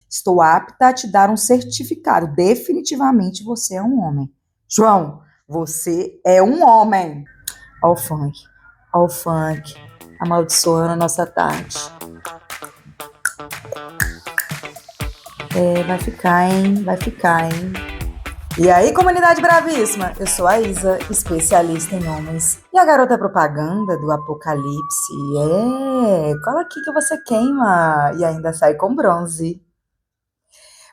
Estou apta a te dar um certificado. Definitivamente você é um homem. João, você é um homem. Ó o funk, amaldiçoando a nossa tarde. Vai ficar, hein? Vai ficar, hein? E aí, comunidade bravíssima? Eu sou a Isa, especialista em homens. E a garota propaganda do Apocalipse. Cola aqui que você queima e ainda sai com bronze.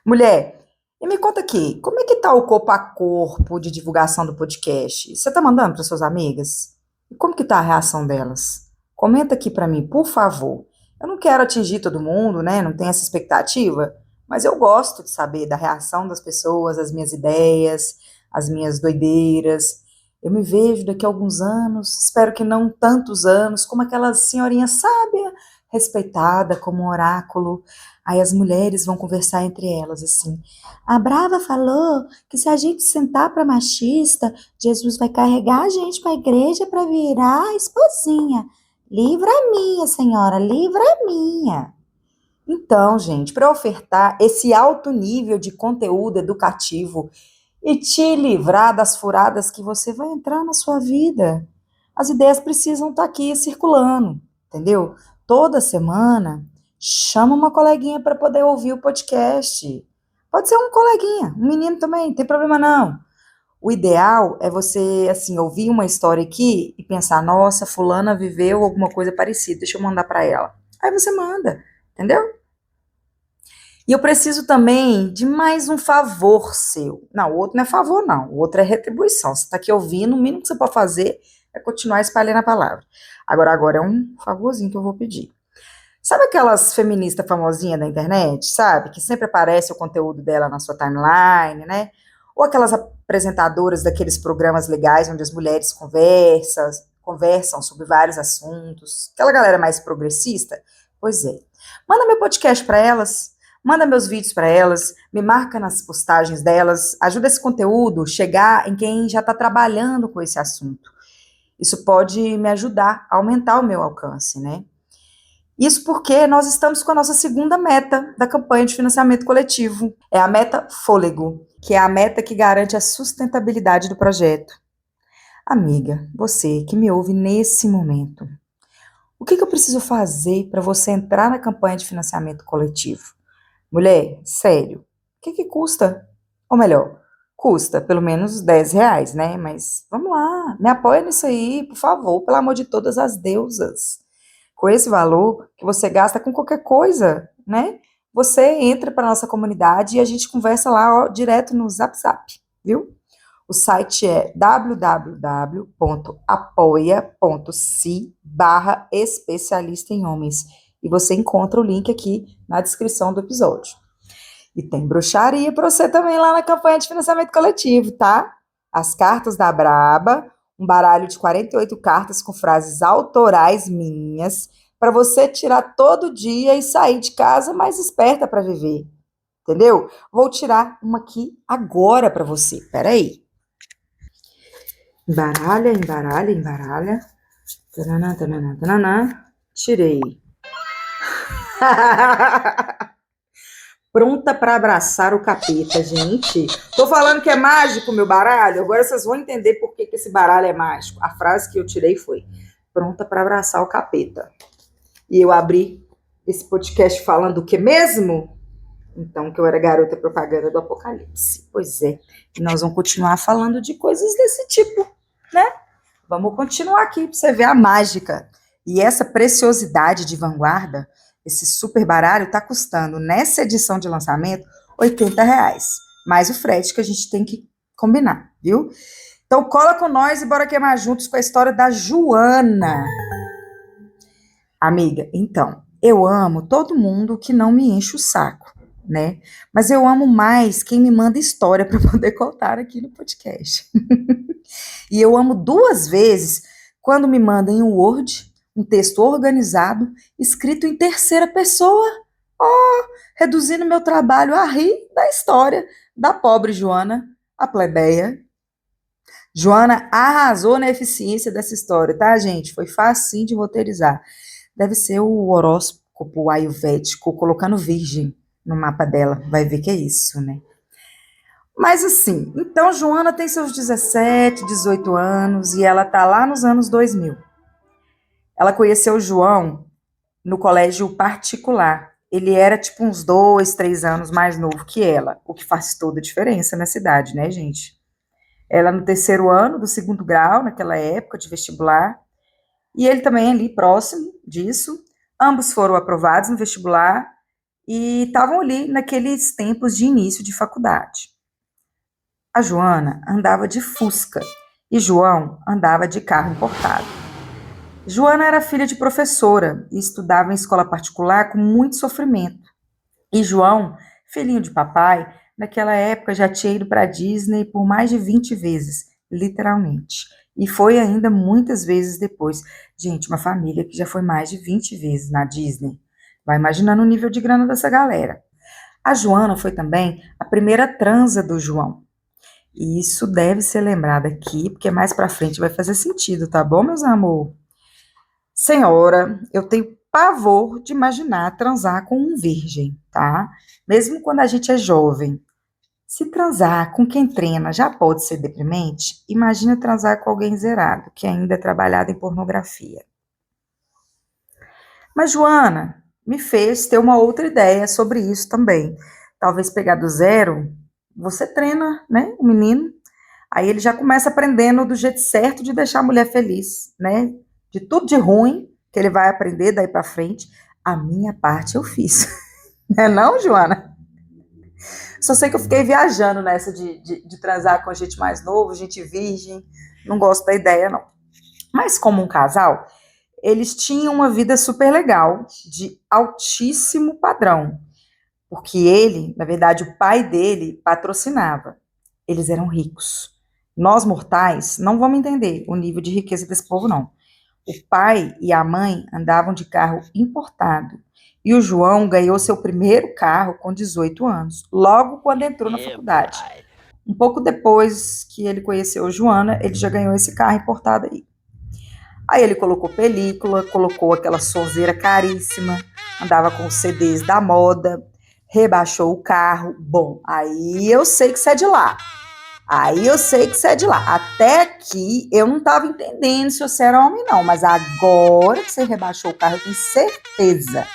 Mulher, e me conta aqui, como é que tá o corpo a corpo de divulgação do podcast? Você tá mandando para suas amigas? E como que tá a reação delas? Comenta aqui para mim, por favor. Eu não quero atingir todo mundo, né? Não tenho essa expectativa, mas eu gosto de saber da reação das pessoas, as minhas ideias, as minhas doideiras. Eu me vejo daqui a alguns anos, espero que não tantos anos, como aquela senhorinha sábia, respeitada como um oráculo. Aí as mulheres vão conversar entre elas assim. A Brava falou que se a gente sentar para machista, Jesus vai carregar a gente para a igreja para virar esposinha. Livra a minha, senhora, livra a minha. Então, gente, para ofertar esse alto nível de conteúdo educativo e te livrar das furadas que você vai entrar na sua vida, as ideias precisam estar aqui circulando, entendeu? Toda semana, chama uma coleguinha para poder ouvir o podcast. Pode ser um coleguinha, um menino também, não tem problema não. O ideal é você, assim, ouvir uma história aqui e pensar, nossa, fulana viveu alguma coisa parecida, deixa eu mandar para ela. Aí você manda, entendeu? E eu preciso também de mais um favor seu. Não, o outro não é favor, não. O outro é retribuição. Você está aqui ouvindo, o mínimo que você pode fazer é continuar espalhando a palavra. Agora é um favorzinho que eu vou pedir. Sabe aquelas feministas famosinhas da internet, sabe? Que sempre aparece o conteúdo dela na sua timeline, né? Ou aquelas apresentadoras daqueles programas legais onde as mulheres conversam sobre vários assuntos. Aquela galera mais progressista? Pois é. Manda meu podcast para elas. Manda meus vídeos para elas, me marca nas postagens delas, ajuda esse conteúdo chegar em quem já está trabalhando com esse assunto. Isso pode me ajudar a aumentar o meu alcance, né? Isso porque nós estamos com a nossa segunda meta da campanha de financiamento coletivo. É a meta Fôlego, que é a meta que garante a sustentabilidade do projeto. Amiga, você que me ouve nesse momento, o que eu preciso fazer para você entrar na campanha de financiamento coletivo? Mulher, sério, o que custa? Ou melhor, custa pelo menos R$ 10, né? Mas vamos lá, me apoia nisso aí, por favor, pelo amor de todas as deusas. Com esse valor que você gasta com qualquer coisa, né? Você entra para nossa comunidade e a gente conversa lá, ó, direto no Zap Zap, viu? O site é www.apoia.se/especialista em homens. E você encontra o link aqui na descrição do episódio. E tem bruxaria para você também lá na campanha de financiamento coletivo, tá? As cartas da Braba, um baralho de 48 cartas com frases autorais minhas, para você tirar todo dia e sair de casa mais esperta para viver. Entendeu? Vou tirar uma aqui agora para você. Peraí. Embaralha, embaralha, embaralha. Tananã, tananã, tananã. Tirei. Pronta para abraçar o capeta, gente. Tô falando que é mágico meu baralho, agora vocês vão entender por que esse baralho é mágico. A frase que eu tirei foi: pronta para abraçar o capeta. E eu abri esse podcast falando o que mesmo? Então, que eu era garota propaganda do Apocalipse. Pois é, e nós vamos continuar falando de coisas desse tipo, né? Vamos continuar aqui para você ver a mágica. E essa preciosidade de vanguarda, esse super baralho, tá custando, nessa edição de lançamento, R$ 80. Mais o frete que a gente tem que combinar, viu? Então cola com nós e bora queimar juntos com a história da Joana. Amiga, então, eu amo todo mundo que não me enche o saco, né? Mas eu amo mais quem me manda história para poder contar aqui no podcast. E eu amo duas vezes quando me mandam em Word um texto organizado, escrito em terceira pessoa, reduzindo meu trabalho a rir da história da pobre Joana, a plebeia. Joana arrasou na eficiência dessa história, tá, gente? Foi facinho de roteirizar. Deve ser o horóscopo ayurvédico colocando virgem no mapa dela, vai ver que é isso, né? Mas assim, então Joana tem seus 17, 18 anos e ela tá lá nos anos 2000. Ela conheceu o João no colégio particular. Ele era tipo uns 2, 3 anos mais novo que ela, o que faz toda a diferença na cidade, né, gente? Ela no terceiro ano do segundo grau, naquela época de vestibular, e ele também ali próximo disso. Ambos foram aprovados no vestibular e estavam ali naqueles tempos de início de faculdade. A Joana andava de Fusca e João andava de carro importado. Joana era filha de professora e estudava em escola particular com muito sofrimento. E João, filhinho de papai, naquela época já tinha ido para a Disney por mais de 20 vezes, literalmente. E foi ainda muitas vezes depois. Gente, uma família que já foi mais de 20 vezes na Disney. Vai imaginando o nível de grana dessa galera. A Joana foi também a primeira transa do João. E isso deve ser lembrado aqui, porque mais pra frente vai fazer sentido, tá bom, meus amor? Senhora, eu tenho pavor de imaginar transar com um virgem, tá? Mesmo quando a gente é jovem. Se transar com quem treina já pode ser deprimente, imagina transar com alguém zerado, que ainda é trabalhado em pornografia. Mas Joana me fez ter uma outra ideia sobre isso também. Talvez pegar do zero, você treina, né, o menino, aí ele já começa aprendendo do jeito certo de deixar a mulher feliz, né? De tudo de ruim que ele vai aprender daí pra frente. A minha parte eu fiz. Não é não, Joana? Só sei que eu fiquei viajando nessa de transar com gente mais novo, gente virgem. Não gosto da ideia, não. Mas como um casal, eles tinham uma vida super legal, de altíssimo padrão. Porque ele, na verdade, o pai dele patrocinava. Eles eram ricos. Nós, mortais, não vamos entender o nível de riqueza desse povo, não. O pai e a mãe andavam de carro importado. E o João ganhou seu primeiro carro com 18 anos, logo quando entrou na faculdade. Um pouco depois que ele conheceu a Joana, ele já ganhou esse carro importado aí. Aí ele colocou película, colocou aquela sonzeira caríssima, andava com os CDs da moda, rebaixou o carro. Bom, aí eu sei que você é de lá. Aí eu sei que você é de lá. Até aqui eu não estava entendendo se você era homem, não. Mas agora que você rebaixou o carro, eu tenho certeza.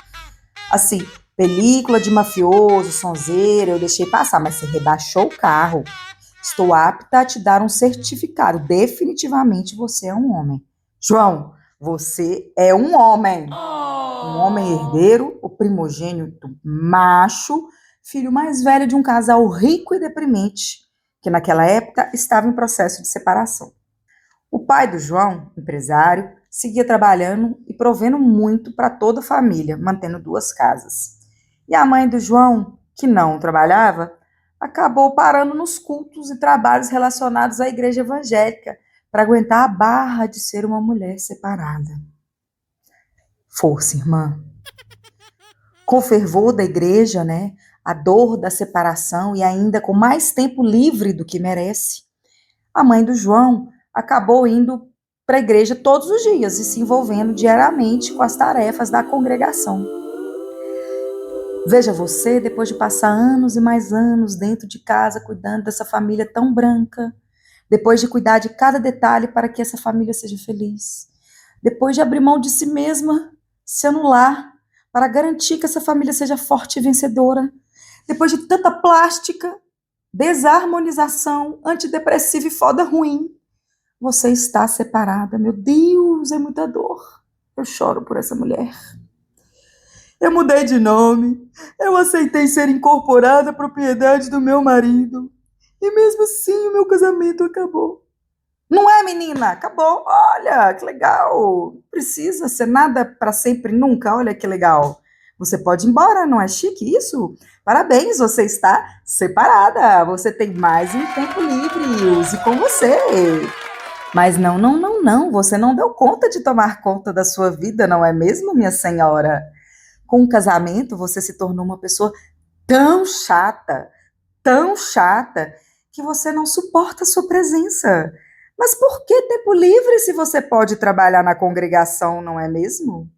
Assim, película de mafioso, sonzeira, eu deixei passar, mas você rebaixou o carro. Estou apta a te dar um certificado. Definitivamente você é um homem. João, você é um homem. Um homem herdeiro, o primogênito macho, filho mais velho de um casal rico e deprimente, que naquela época estava em processo de separação. O pai do João, empresário, seguia trabalhando e provendo muito para toda a família, mantendo 2 casas. E a mãe do João, que não trabalhava, acabou parando nos cultos e trabalhos relacionados à igreja evangélica para aguentar a barra de ser uma mulher separada. Força, irmã. Com o fervor da igreja, né? A dor da separação e ainda com mais tempo livre do que merece, a mãe do João acabou indo para a igreja todos os dias e se envolvendo diariamente com as tarefas da congregação. Veja você, depois de passar anos e mais anos dentro de casa cuidando dessa família tão branca, depois de cuidar de cada detalhe para que essa família seja feliz, depois de abrir mão de si mesma, se anular, para garantir que essa família seja forte e vencedora, depois de tanta plástica, desarmonização, antidepressiva e foda ruim, você está separada. Meu Deus, é muita dor. Eu choro por essa mulher. Eu mudei de nome, eu aceitei ser incorporada à propriedade do meu marido, e mesmo assim o meu casamento acabou. Não é, menina? Acabou. Olha, que legal. Não precisa ser nada para sempre, nunca. Olha que legal. Você pode ir embora, não é chique isso? Parabéns, você está separada. Você tem mais um tempo livre. Use com você. Mas não, não, não, não. Você não deu conta de tomar conta da sua vida, não é mesmo, minha senhora? Com o casamento, você se tornou uma pessoa tão chata, que você não suporta a sua presença. Mas por que tempo livre se você pode trabalhar na congregação, não é mesmo?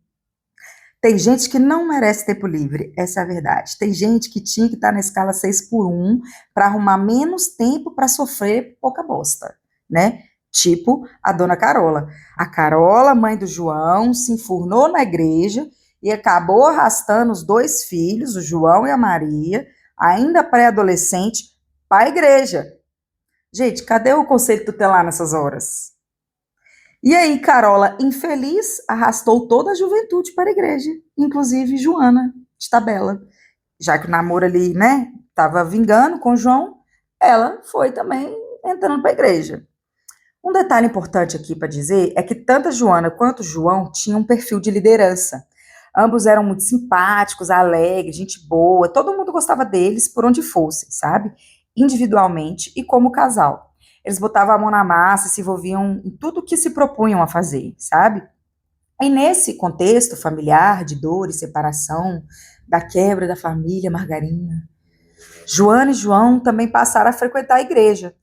Tem gente que não merece tempo livre, essa é a verdade. Tem gente que tinha que estar na escala 6 por 1 para arrumar menos tempo para sofrer pouca bosta, né? Tipo a dona Carola. A Carola, mãe do João, se enfurnou na igreja e acabou arrastando os dois filhos, o João e a Maria, ainda pré-adolescente, para a igreja. Gente, cadê o conselho tutelar nessas horas? E aí, Carola, infeliz, arrastou toda a juventude para a igreja, inclusive Joana, de tabela. Já que o namoro ali, né, estava vingando com João, ela foi também entrando para a igreja. Um detalhe importante aqui para dizer é que tanto a Joana quanto o João tinham um perfil de liderança. Ambos eram muito simpáticos, alegres, gente boa, todo mundo gostava deles por onde fossem, sabe? Individualmente e como casal. Eles botavam a mão na massa, se envolviam em tudo que se propunham a fazer, sabe? E nesse contexto familiar de dor e separação, da quebra da família Margarina, Joana e João também passaram a frequentar a igreja.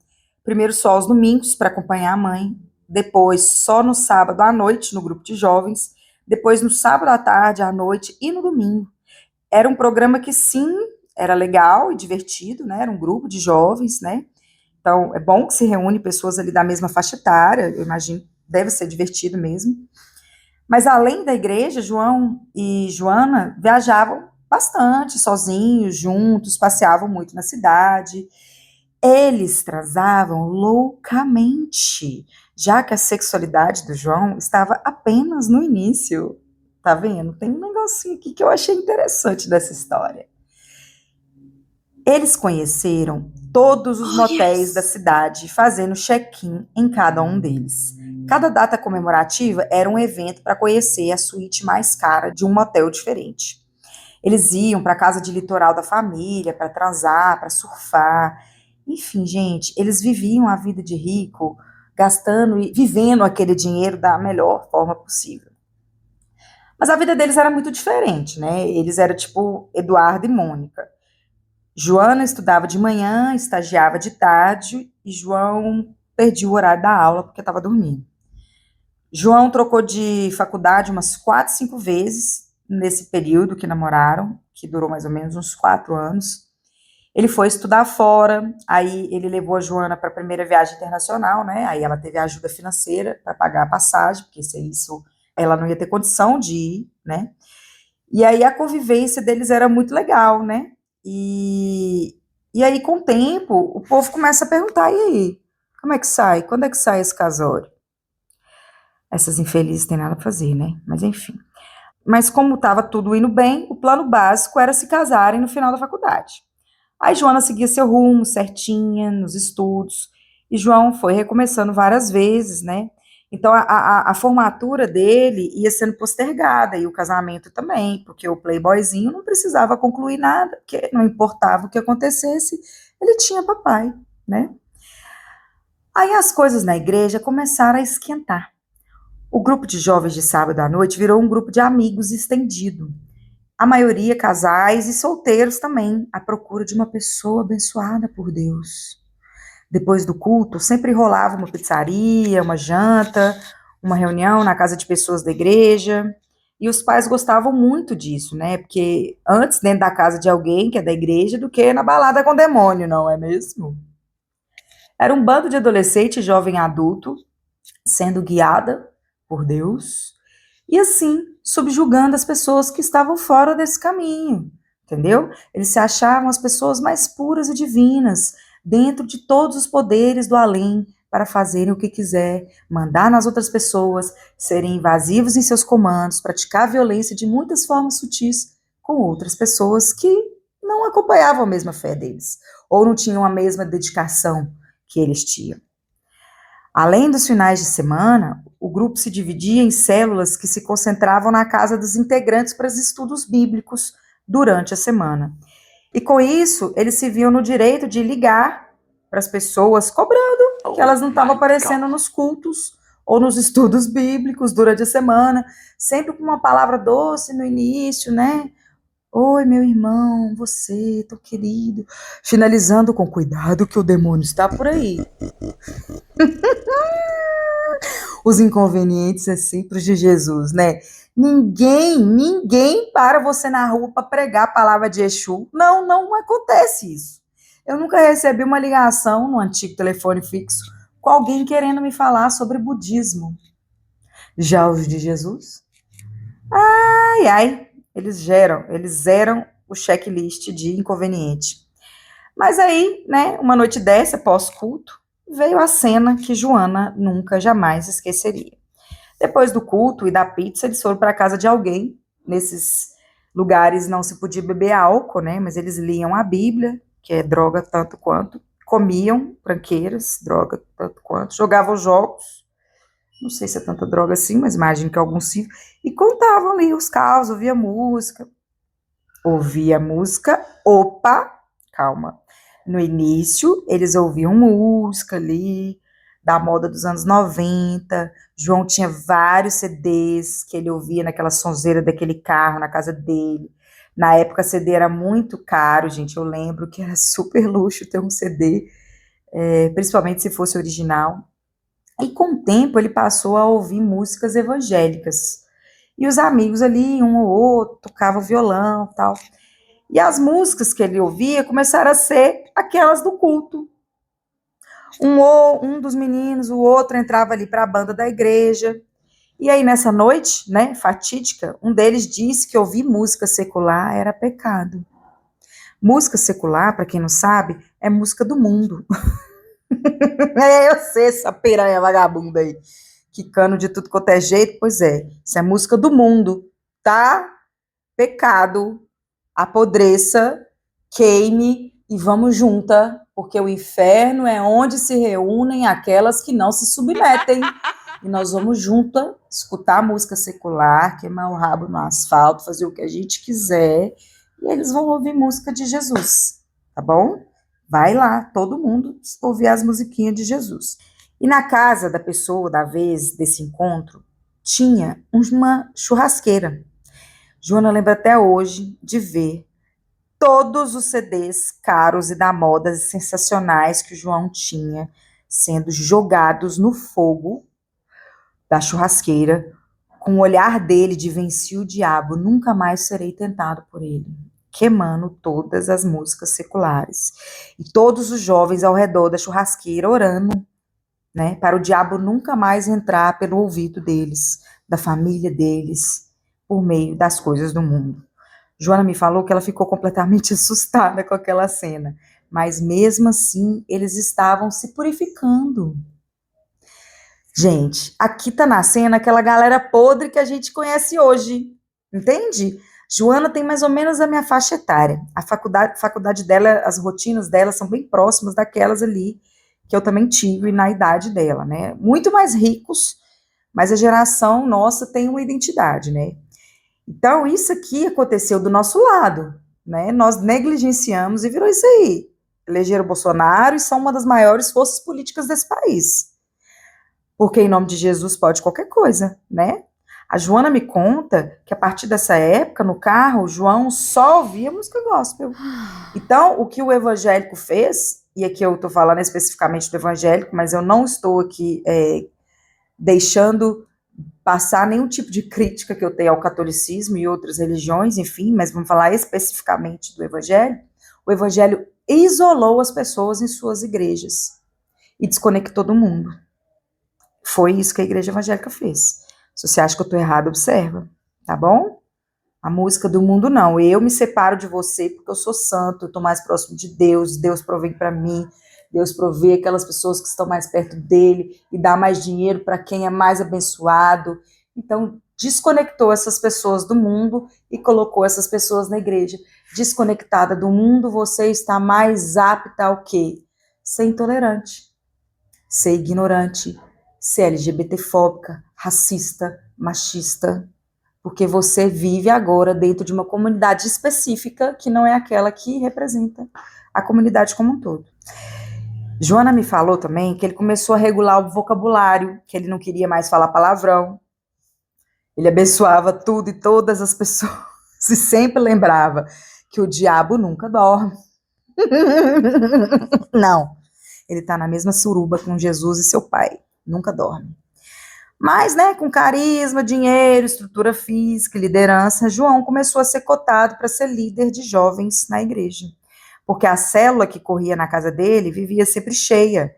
Primeiro só aos domingos para acompanhar a mãe, depois só no sábado à noite no grupo de jovens, depois no sábado à tarde, à noite e no domingo. Era um programa que sim, era legal e divertido, né? Era um grupo de jovens, né? Então, é bom que se reúne pessoas ali da mesma faixa etária, eu imagino, deve ser divertido mesmo. Mas além da igreja, João e Joana viajavam bastante, sozinhos, juntos, passeavam muito na cidade. Eles transavam loucamente, já que a sexualidade do João estava apenas no início. Tá vendo? Tem um negocinho aqui que eu achei interessante dessa história. Eles conheceram todos os motéis da cidade, fazendo check-in em cada um deles. Cada data comemorativa era um evento para conhecer a suíte mais cara de um motel diferente. Eles iam para a casa de litoral da família, para transar, para surfar. Enfim, gente, eles viviam a vida de rico, gastando e vivendo aquele dinheiro da melhor forma possível. Mas a vida deles era muito diferente, né? Eles eram tipo Eduardo e Mônica. Joana estudava de manhã, estagiava de tarde e João perdia o horário da aula porque estava dormindo. João trocou de faculdade umas 4, 5 vezes nesse período que namoraram, que durou mais ou menos uns 4 anos. Ele foi estudar fora, aí ele levou a Joana para a primeira viagem internacional, né? Aí ela teve a ajuda financeira para pagar a passagem, porque sem isso ela não ia ter condição de ir, né? E aí a convivência deles era muito legal, né? E aí, com o tempo, o povo começa a perguntar, e aí? Como é que sai? Quando é que sai esse casório? Essas infelizes têm nada a fazer, né? Mas enfim. Mas como estava tudo indo bem, o plano básico era se casarem no final da faculdade. Aí Joana seguia seu rumo, certinha, nos estudos, e João foi recomeçando várias vezes, né? Então a formatura dele ia sendo postergada, e o casamento também, porque o playboyzinho não precisava concluir nada, porque não importava o que acontecesse, ele tinha papai, né? Aí as coisas na igreja começaram a esquentar. O grupo de jovens de sábado à noite virou um grupo de amigos estendido. A maioria casais e solteiros também, à procura de uma pessoa abençoada por Deus. Depois do culto, sempre rolava uma pizzaria, uma janta, uma reunião na casa de pessoas da igreja. E os pais gostavam muito disso, né? Porque antes dentro da casa de alguém que é da igreja do que na balada com o demônio, não é mesmo? Era um bando de adolescente e jovem adulto sendo guiada por Deus e assim subjugando as pessoas que estavam fora desse caminho, entendeu? Eles se achavam as pessoas mais puras e divinas, dentro de todos os poderes do além, para fazerem o que quiser, mandar nas outras pessoas, serem invasivos em seus comandos, praticar violência de muitas formas sutis com outras pessoas que não acompanhavam a mesma fé deles, ou não tinham a mesma dedicação que eles tinham. Além dos finais de semana, o grupo se dividia em células que se concentravam na casa dos integrantes para os estudos bíblicos durante a semana. E com isso, eles se viam no direito de ligar para as pessoas, cobrando que elas não estavam aparecendo nos cultos ou nos estudos bíblicos durante a semana, sempre com uma palavra doce no início, né? Oi, meu irmão, você, tão querido. Finalizando com cuidado que o demônio está por aí. Os inconvenientes é sempre os de Jesus, né? Ninguém para você na rua para pregar a palavra de Exu. Não, não acontece isso. Eu nunca recebi uma ligação no antigo telefone fixo com alguém querendo me falar sobre budismo. Já os de Jesus? Ai, ai, eles zeram o checklist de inconveniente. Mas aí, né, uma noite dessa, pós-culto, veio a cena que Joana nunca, jamais esqueceria. Depois do culto e da pizza, eles foram para a casa de alguém. Nesses lugares não se podia beber álcool, né? Mas eles liam a Bíblia, que é droga tanto quanto, comiam tranqueiras, droga tanto quanto, jogavam jogos, não sei se é tanta droga assim, mas imagino que alguns sim, e contavam ali os casos, ouvia música, opa, calma. No início, eles ouviam música ali, da moda dos anos 90. João tinha vários CDs que ele ouvia naquela sonzeira daquele carro na casa dele. Na época, CD era muito caro, gente. Eu lembro que era super luxo ter um CD, principalmente se fosse original. E com o tempo, ele passou a ouvir músicas evangélicas. E os amigos ali, um ou outro, tocavam violão e tal. E as músicas que ele ouvia começaram a ser aquelas do culto. Um dos meninos, o outro entrava ali para a banda da igreja. E aí, nessa noite, né, fatídica, um deles disse que ouvir música secular era pecado. Música secular, para quem não sabe, é música do mundo. Eu sei, essa piranha vagabunda aí, quicando de tudo quanto é jeito. Pois é, isso é música do mundo, tá? Pecado, apodreça, queime e vamos junta, porque o inferno é onde se reúnem aquelas que não se submetem. E nós vamos junta escutar música secular, queimar o rabo no asfalto, fazer o que a gente quiser, e eles vão ouvir música de Jesus, tá bom? Vai lá, todo mundo ouvir as musiquinhas de Jesus. E na casa da pessoa, da vez desse encontro, tinha uma churrasqueira. Joana lembra até hoje de ver todos os CDs caros e da moda sensacionais que o João tinha sendo jogados no fogo da churrasqueira, com o olhar dele de venci o diabo, nunca mais serei tentado por ele, queimando todas as músicas seculares. E todos os jovens ao redor da churrasqueira orando, né, para o diabo nunca mais entrar pelo ouvido deles, da família deles, por meio das coisas do mundo. Joana me falou que ela ficou completamente assustada com aquela cena, mas mesmo assim eles estavam se purificando. Gente, aqui tá nascendo aquela galera podre que a gente conhece hoje, entende? Joana tem mais ou menos a minha faixa etária. A faculdade dela, as rotinas dela são bem próximas daquelas ali que eu também tive na idade dela, né? Muito mais ricos, mas a geração nossa tem uma identidade, né? Então, isso aqui aconteceu do nosso lado, né? Nós negligenciamos e virou isso aí. Elegeram Bolsonaro e são uma das maiores forças políticas desse país. Porque em nome de Jesus pode qualquer coisa, né? A Joana me conta que a partir dessa época, no carro, o João só ouvia música gospel. Então, o que o evangélico fez, e aqui eu estou falando especificamente do evangélico, mas eu não estou aqui deixando passar nenhum tipo de crítica que eu tenho ao catolicismo e outras religiões, enfim, mas vamos falar especificamente do evangelho. O evangelho isolou as pessoas em suas igrejas e desconectou do mundo. Foi isso que a igreja evangélica fez. Se você acha que eu estou errado, observa, tá bom? A música do mundo não. Eu me separo de você porque eu sou santo, eu estou mais próximo de Deus, Deus provém para mim, Deus provê aquelas pessoas que estão mais perto dele e dá mais dinheiro para quem é mais abençoado. Então, desconectou essas pessoas do mundo e colocou essas pessoas na igreja. Desconectada do mundo, você está mais apta ao quê? Ser intolerante, ser ignorante, ser LGBTfóbica, racista, machista, porque você vive agora dentro de uma comunidade específica que não é aquela que representa a comunidade como um todo. Joana me falou também que ele começou a regular o vocabulário, que ele não queria mais falar palavrão. Ele abençoava tudo e todas as pessoas e sempre lembrava que o diabo nunca dorme. Não, ele está na mesma suruba com Jesus e seu pai, nunca dorme. Mas, né, com carisma, dinheiro, estrutura física e liderança, João começou a ser cotado para ser líder de jovens na igreja. Porque a célula que corria na casa dele vivia sempre cheia.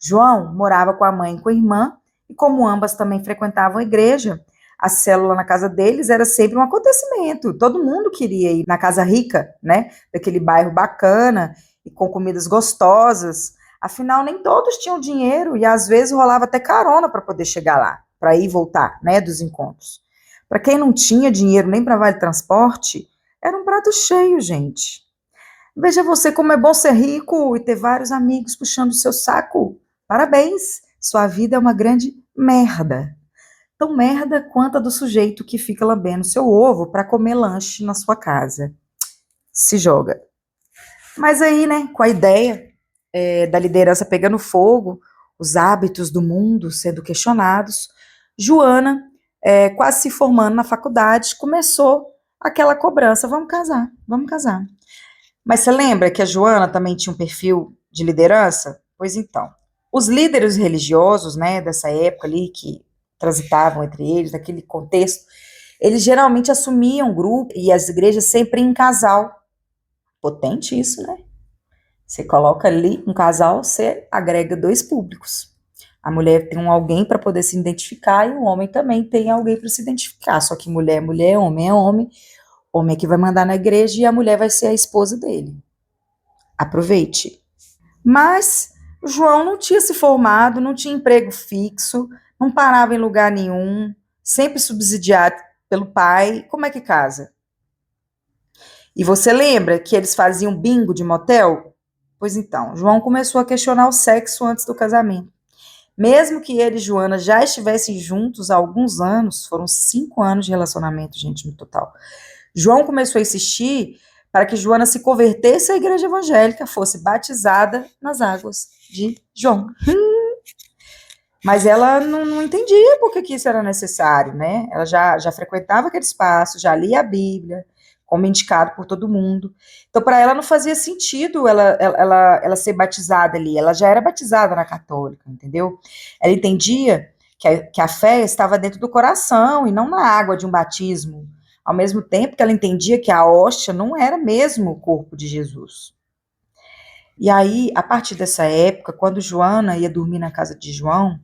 João morava com a mãe e com a irmã, e como ambas também frequentavam a igreja, a célula na casa deles era sempre um acontecimento. Todo mundo queria ir na casa rica, né? Daquele bairro bacana e com comidas gostosas. Afinal, nem todos tinham dinheiro e às vezes rolava até carona para poder chegar lá, para ir e voltar, né, dos encontros. Para quem não tinha dinheiro nem para vale transporte, era um prato cheio, gente. Veja você como é bom ser rico e ter vários amigos puxando o seu saco. Parabéns, sua vida é uma grande merda. Tão merda quanto a do sujeito que fica lambendo seu ovo para comer lanche na sua casa. Se joga. Mas aí, né, com a ideia da liderança pegando fogo, os hábitos do mundo sendo questionados, Joana, quase se formando na faculdade, começou aquela cobrança: vamos casar, vamos casar. Mas você lembra que a Joana também tinha um perfil de liderança? Pois então, os líderes religiosos, né, dessa época ali, que transitavam entre eles, naquele contexto, eles geralmente assumiam grupo e as igrejas sempre em casal. Potente isso, né? Você coloca ali um casal, você agrega dois públicos. A mulher tem alguém para poder se identificar e o homem também tem alguém para se identificar. Só que mulher é mulher, homem é homem. Homem é que vai mandar na igreja e a mulher vai ser a esposa dele. Aproveite. Mas o João não tinha se formado, não tinha emprego fixo, não parava em lugar nenhum, sempre subsidiado pelo pai. Como é que casa? E você lembra que eles faziam bingo de motel? Pois então, João começou a questionar o sexo antes do casamento. Mesmo que ele e Joana já estivessem juntos há alguns anos, foram 5 anos de relacionamento, gente, no total. João começou a insistir para que Joana se convertesse à igreja evangélica, fosse batizada nas águas de João. Mas ela não entendia por que isso era necessário, né? Ela já frequentava aquele espaço, já lia a Bíblia, como indicado por todo mundo. Então, para ela não fazia sentido ela ser batizada ali. Ela já era batizada na católica, entendeu? Ela entendia que a fé estava dentro do coração e não na água de um batismo. Ao mesmo tempo que ela entendia que a hóstia não era mesmo o corpo de Jesus. E aí, a partir dessa época, quando Joana ia dormir na casa de João,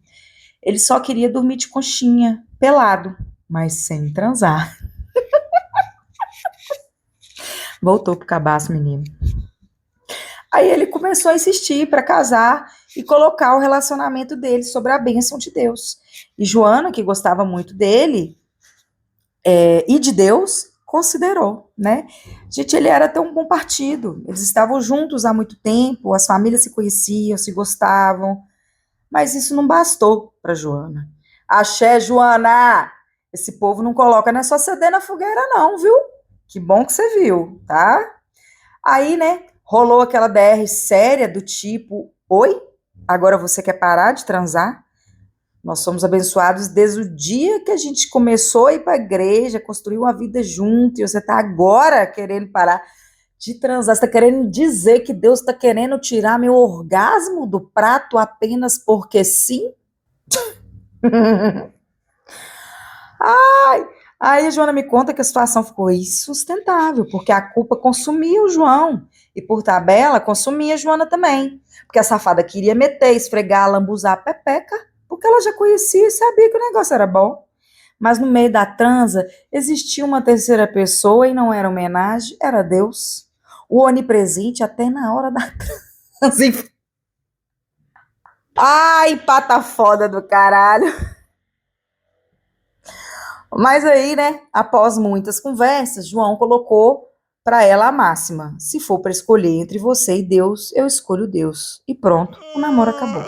ele só queria dormir de conchinha, pelado, mas sem transar. Voltou pro cabaço, menino. Aí ele começou a insistir para casar e colocar o relacionamento dele sobre a bênção de Deus. E Joana, que gostava muito dele e de Deus, considerou, né? Gente, ele era tão bom partido. Eles estavam juntos há muito tempo, as famílias se conheciam, se gostavam. Mas isso não bastou para Joana. Axé, Joana! Esse povo não coloca, não é só CD na fogueira, não, viu? Que bom que você viu, tá? Aí, né, rolou aquela DR séria do tipo: oi? Agora você quer parar de transar? Nós somos abençoados desde o dia que a gente começou a ir para a igreja, construir uma vida junto, e você está agora querendo parar de transar. Você está querendo dizer que Deus está querendo tirar meu orgasmo do prato apenas porque sim? Ai, aí a Joana me conta que a situação ficou insustentável, porque a culpa consumia o João. E por tabela, consumia a Joana também. Porque a safada queria meter, esfregar, lambuzar a pepeca, porque ela já conhecia e sabia que o negócio era bom. Mas no meio da transa, existia uma terceira pessoa e não era homenagem, era Deus. O onipresente até na hora da transa. Ai, pata foda do caralho. Mas aí, né, após muitas conversas, João colocou para ela a máxima: se for para escolher entre você e Deus, eu escolho Deus. E pronto, o namoro acabou.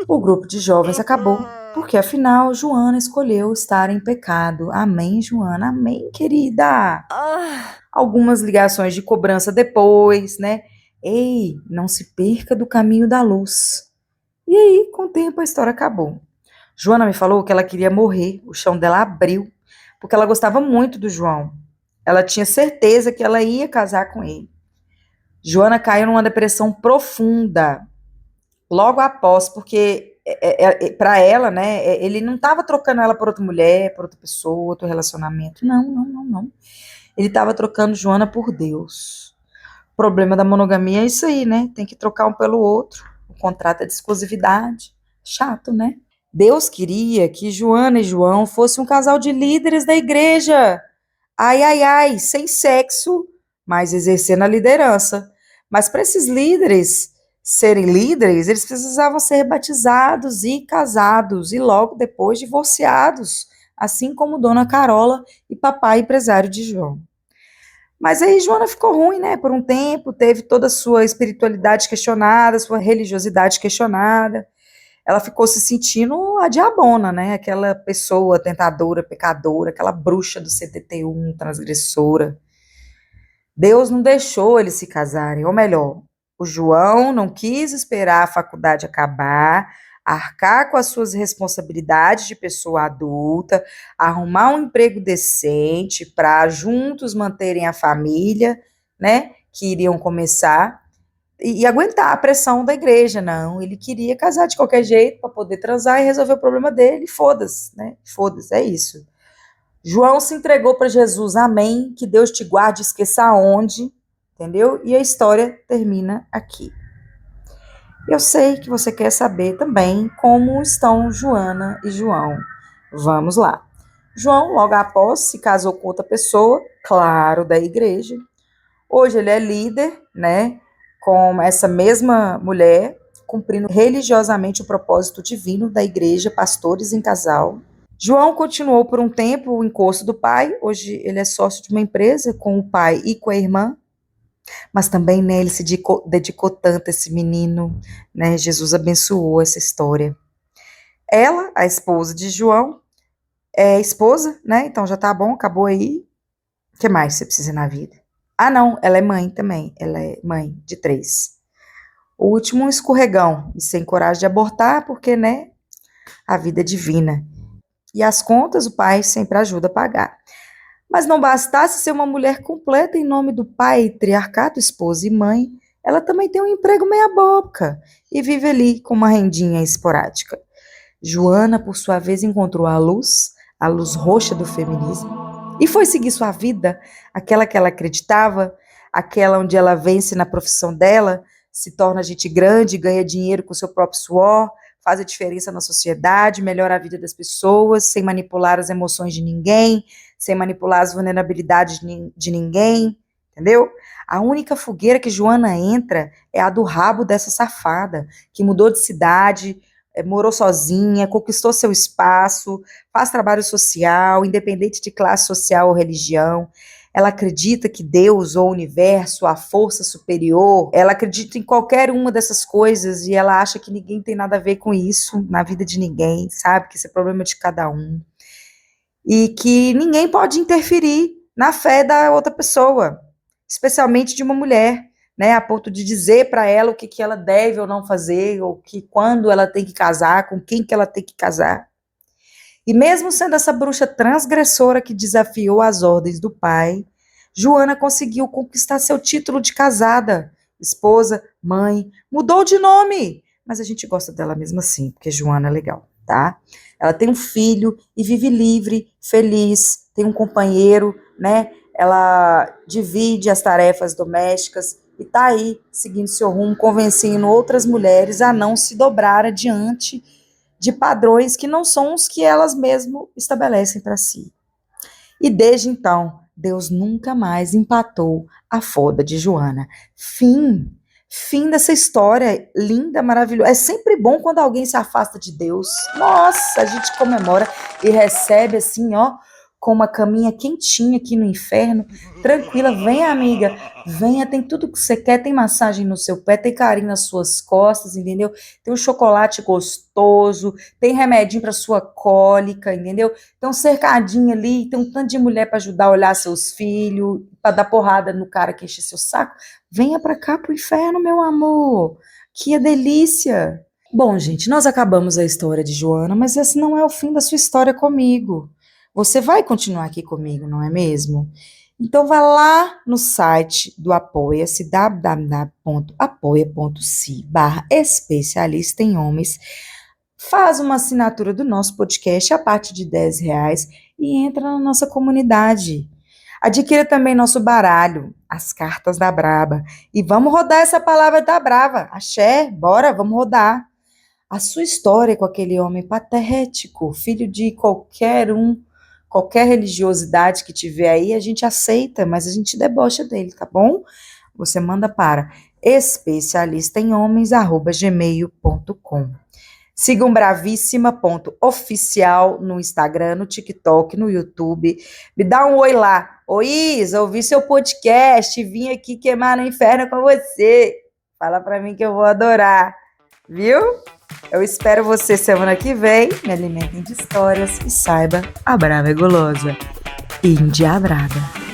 O grupo de jovens acabou, porque afinal Joana escolheu estar em pecado. Amém, Joana? Amém, querida. Algumas ligações de cobrança depois, né? Ei, não se perca do caminho da luz. E aí, com o tempo, a história acabou. Joana me falou que ela queria morrer, o chão dela abriu, porque ela gostava muito do João. Ela tinha certeza que ela ia casar com ele. Joana caiu numa depressão profunda logo após, porque para ela, né, ele não estava trocando ela por outra mulher, por outra pessoa, outro relacionamento. Não, não, não, não. Ele estava trocando Joana por Deus. O problema da monogamia é isso aí, né? Tem que trocar um pelo outro. O contrato é de exclusividade. Chato, né? Deus queria que Joana e João fossem um casal de líderes da igreja. Ai, ai, ai, sem sexo, mas exercendo a liderança. Mas para esses líderes serem líderes, eles precisavam ser batizados e casados e logo depois divorciados, assim como Dona Carola e papai empresário de João. Mas aí Joana ficou ruim, né? Por um tempo, teve toda a sua espiritualidade questionada, sua religiosidade questionada. Ela ficou se sentindo a diabona, né? Aquela pessoa tentadora, pecadora, aquela bruxa do CTT1, transgressora. Deus não deixou eles se casarem, ou melhor, o João não quis esperar a faculdade acabar, arcar com as suas responsabilidades de pessoa adulta, arrumar um emprego decente para juntos manterem a família, né, que iriam começar, e aguentar a pressão da igreja. Não, ele queria casar de qualquer jeito para poder transar e resolver o problema dele, foda-se, né, foda-se, é isso. João se entregou para Jesus, amém, que Deus te guarde, esqueça aonde, entendeu? E a história termina aqui. Eu sei que você quer saber também como estão Joana e João. Vamos lá. João, logo após, se casou com outra pessoa, claro, da igreja. Hoje ele é líder, né, com essa mesma mulher, cumprindo religiosamente o propósito divino da igreja, pastores em casal. João continuou por um tempo o encosto do pai, hoje ele é sócio de uma empresa com o pai e com a irmã, mas também, né, ele se dedicou tanto a esse menino, né, Jesus abençoou essa história. Ela, a esposa de João, é esposa, né, então já tá bom, acabou aí. O que mais você precisa na vida? Ah, não, ela é mãe também, ela é mãe de 3. O último, um escorregão, e sem coragem de abortar, porque, né, a vida é divina. E as contas o pai sempre ajuda a pagar. Mas não bastasse ser uma mulher completa em nome do pai, triarcato, esposa e mãe, ela também tem um emprego meia boca e vive ali com uma rendinha esporádica. Joana, por sua vez, encontrou a luz roxa do feminismo, e foi seguir sua vida, aquela que ela acreditava, aquela onde ela vence na profissão dela, se torna gente grande, ganha dinheiro com seu próprio suor, faz a diferença na sociedade, melhora a vida das pessoas, sem manipular as emoções de ninguém, sem manipular as vulnerabilidades de ninguém, entendeu? A única fogueira que Joana entra é a do rabo dessa safada, que mudou de cidade, morou sozinha, conquistou seu espaço, faz trabalho social, independente de classe social ou religião. Ela acredita que Deus ou o universo, a força superior, ela acredita em qualquer uma dessas coisas e ela acha que ninguém tem nada a ver com isso na vida de ninguém, sabe? Que isso é problema de cada um. E que ninguém pode interferir na fé da outra pessoa, especialmente de uma mulher, né, a ponto de dizer para ela o que ela deve ou não fazer, ou que quando ela tem que casar, com quem que ela tem que casar. E mesmo sendo essa bruxa transgressora que desafiou as ordens do pai, Joana conseguiu conquistar seu título de casada, esposa, mãe, mudou de nome, mas a gente gosta dela mesmo assim, porque Joana é legal, tá? Ela tem um filho e vive livre, feliz, tem um companheiro, né? Ela divide as tarefas domésticas e tá aí seguindo seu rumo, convencendo outras mulheres a não se dobrar diante de padrões que não são os que elas mesmas estabelecem para si. E desde então, Deus nunca mais empatou a foda de Joana. Fim. Fim dessa história linda, maravilhosa. É sempre bom quando alguém se afasta de Deus. Nossa, a gente comemora e recebe assim, ó, com uma caminha quentinha aqui no inferno, tranquila. Venha, amiga, venha, tem tudo que você quer, tem massagem no seu pé, tem carinho nas suas costas, entendeu? Tem um chocolate gostoso, tem remedinho para sua cólica, entendeu? Tem um cercadinho ali, tem um tanto de mulher para ajudar a olhar seus filhos, para dar porrada no cara que enche seu saco. Venha para cá pro inferno, meu amor. Que é delícia. Bom, gente, nós acabamos a história de Joana, mas esse não é o fim da sua história comigo. Você vai continuar aqui comigo, não é mesmo? Então vá lá no site do Apoia-se, www.apoia.se/especialista em homens. faz uma assinatura do nosso podcast a partir de R$ 10 e entra na nossa comunidade. Adquira também nosso baralho, as cartas da Braba. E vamos rodar essa palavra da Brava. Axé, bora, vamos rodar. A sua história com aquele homem patético, filho de qualquer religiosidade que tiver aí, a gente aceita, mas a gente debocha dele, tá bom? Você manda para especialistaemhomens@gmail.com. Sigam bravíssima.oficial no Instagram, no TikTok, no YouTube. Me dá um oi lá. Oi, Isa, ouvi seu podcast, vim aqui queimar no inferno com você. Fala pra mim que eu vou adorar, viu? Eu espero você semana que vem. Me alimentem de histórias e saiba, a Brava é gulosa. Índia Brava.